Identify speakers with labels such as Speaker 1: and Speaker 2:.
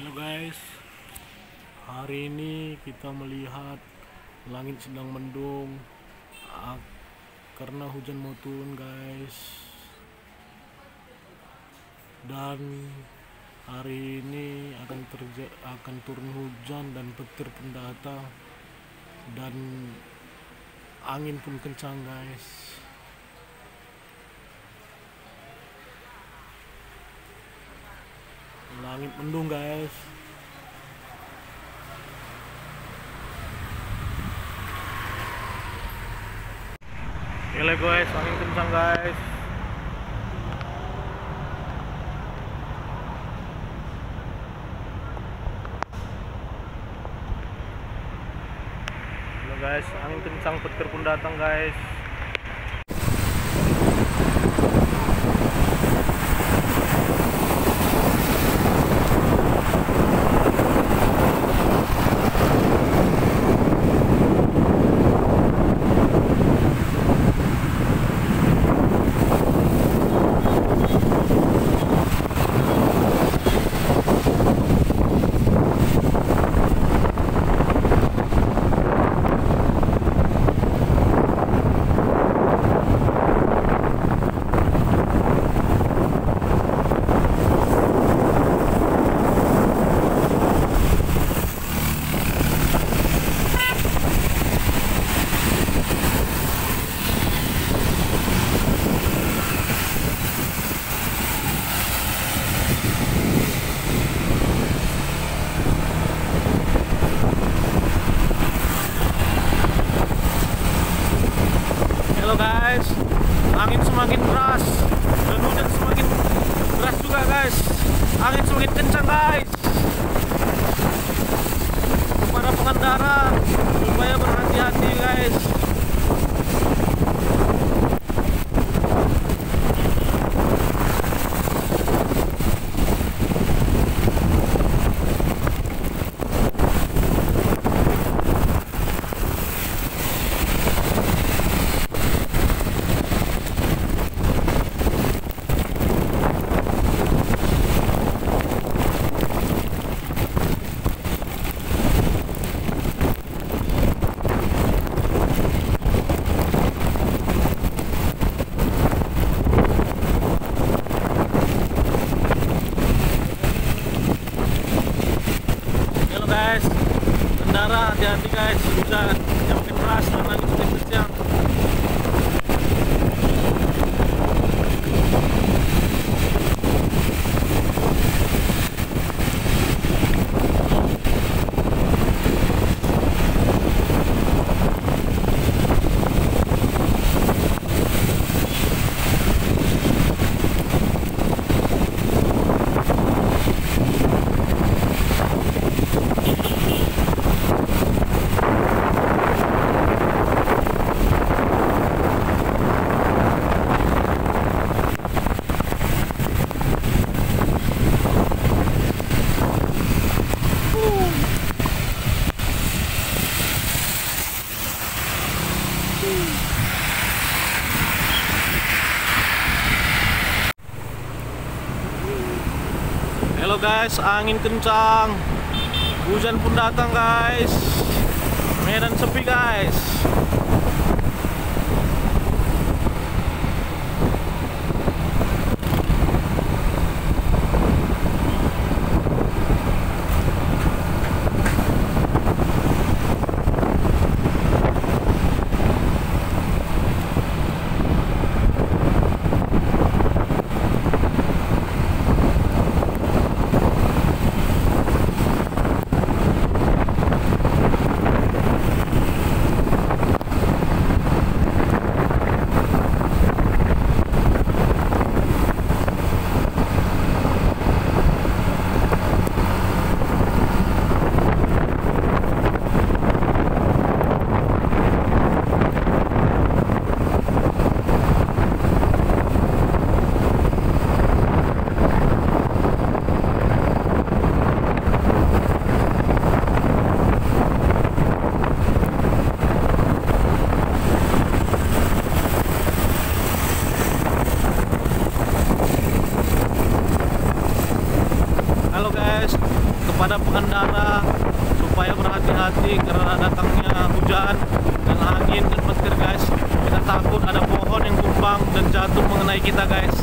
Speaker 1: Halo guys, hari ini kita melihat langit sedang mendung karena hujan mau turun guys. Dan hari ini akan turun hujan dan petir pun datang dan angin pun kencang guys. Langit mendung guys. Gila guys, angin kencang guys. Gila guys, angin kencang, petir pun datang guys. Halo guys, angin semakin deras dan hujan semakin deras juga guys. Angin semakin kencang guys. Para pengendara supaya berhati-hati guys. Guys, kendara hati-hati guys, hujan yang makin keras dan angin semakin kencang. Halo guys, angin kencang, hujan pun datang guys. Medan sepi guys. pengendara supaya berhati-hati karena datangnya hujan dan angin dan petir guys. Kita takut ada pohon yang tumbang dan jatuh mengenai kita guys.